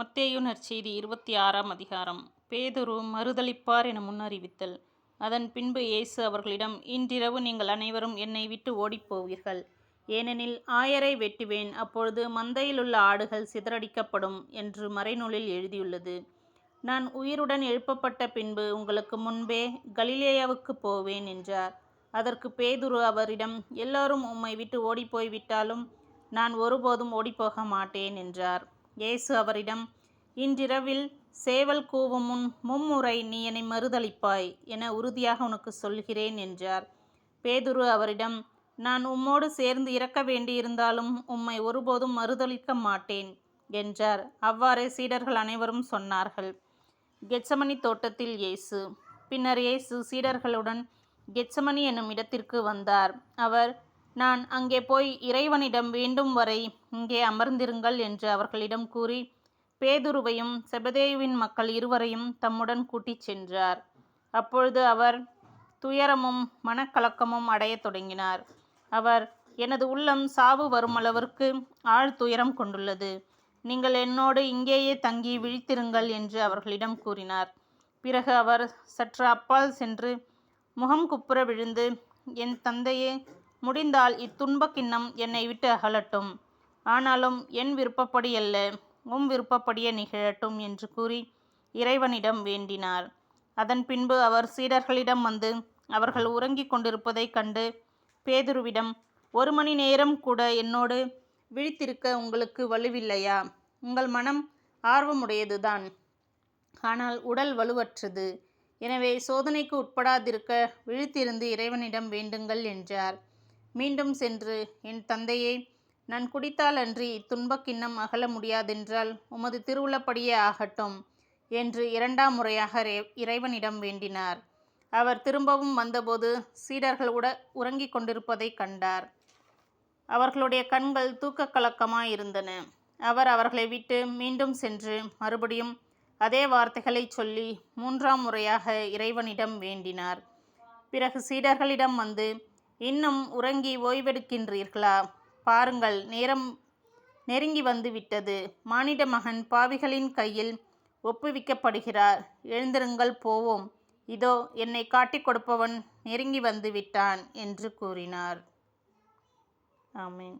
மத்தேயு நற்செய்தி 26ஆம் அதிகாரம். பேதுரு மறுதலிப்பார் என முன்னறிவித்தல். அதன் பின்பு இயேசு அவர்களிடம், இன்றிரவு நீங்கள் அனைவரும் என்னை விட்டு ஓடிப்போவீர்கள். ஏனெனில் ஆயரை வெட்டுவேன், அப்பொழுது மந்தையிலுள்ள ஆடுகள் சிதறடிக்கப்படும் என்று மறைநூலில் எழுதியுள்ளது. நான் உயிருடன் எழுப்பப்பட்ட பின்பு உங்களுக்கு முன்பே கலிலேயாவுக்குப் போவேன் என்றார். அதற்கு பேதுரு அவரிடம், எல்லாரும் உம்மை விட்டு ஓடிப்போய் விட்டாலும் நான் ஒருபோதும் ஓடிப்போக மாட்டேன் என்றார். இயேசு அவரிடம், இன்றிரவில் சேவல் கூவும் முன் மும்முறை நீ என்னை மறுதலிப்பாய் என உறுதியாக உனக்கு சொல்கிறேன் என்றார். பேதுரு அவரிடம், நான் உம்மோடு சேர்ந்து இறக்க வேண்டியிருந்தாலும் உம்மை ஒருபோதும் மறுதலிக்க மாட்டேன் என்றார். அவ்வாறே சீடர்கள் அனைவரும் சொன்னார்கள். கெத்சமனி தோட்டத்தில் இயேசு. பின்னர் இயேசு சீடர்களுடன் கெத்சமனி என்னும் இடத்திற்கு வந்தார். அவர், நான் அங்கே போய் இறைவனிடம் வேண்டும் வரை இங்கே அமர்ந்திருங்கள் என்று அவர்களிடம் கூறி, பேதுருவையும் செபதேயுவின் மக்கள் இருவரையும் தம்முடன் கூட்டிச் சென்றார். அப்பொழுது அவர் துயரமும் மனக்கலக்கமும் அடையத் தொடங்கினார். அவர், எனது உள்ளம் சாவு வருமளவிற்கு ஆழ்துயரம் கொண்டுள்ளது. நீங்கள் என்னோடு இங்கேயே தங்கி விழித்திருங்கள் என்று அவர்களிடம் கூறினார். பிறகு அவர் சற்று அப்பால் சென்று முகம் குப்புற விழுந்து, என் தந்தையே, முடிந்தால் இத்துன்பக் கிண்ணம் என்னை விட்டு அகலட்டும். ஆனாலும் என் விருப்பப்படி அல்ல, உம் விருப்பப்படியே நிகழட்டும் என்று கூறி இறைவனிடம் வேண்டினார். அதன் பின்பு அவர் சீடர்களிடம் வந்து அவர்கள் உறங்கிக் கொண்டிருப்பதைக் கண்டு பேதுருவிடம், 1 மணி நேரம் கூட என்னோடு விழித்திருக்க உங்களுக்கு வலுவில்லையா? உங்கள் மனம் ஆர்வமுடையதுதான், ஆனால் உடல் வலுவற்றது. எனவே சோதனைக்கு உட்படாதிருக்க விழித்திருந்து இறைவனிடம் வேண்டுங்கள் என்றார். மீண்டும் சென்று, என் தந்தையே, நான் குடித்தால் அன்றி இத்துன்பக் கிண்ணம் அகல முடியாதென்றால் உமது திருவுளப்படியே ஆகட்டும் என்று 2ஆம் முறையாக இறைவனிடம் வேண்டினார். அவர் திரும்பவும் வந்தபோது சீடர்கள் உறங்கிக் கொண்டிருப்பதைக் கண்டார். அவர்களுடைய கண்கள் தூக்கக் கலக்கமாயிருந்தன. அவர் அவர்களை விட்டு மீண்டும் சென்று மறுபடியும் அதே வார்த்தைகளை சொல்லி 3ஆம் முறையாக இறைவனிடம் வேண்டினார். பிறகு சீடர்களிடம் வந்து, இன்னும் உறங்கி ஓய்வெடுக்கின்றீர்களா? பாருங்கள், நேரம் நெருங்கி வந்து விட்டது. மானிட மகன் பாவிகளின் கையில் ஒப்புவிக்கப்படுகிறார். எழுந்திருங்கள், போவோம். இதோ என்னை காட்டிக் கொடுப்பவன் நெருங்கி வந்து விட்டான் என்று கூறினார். ஆமென்.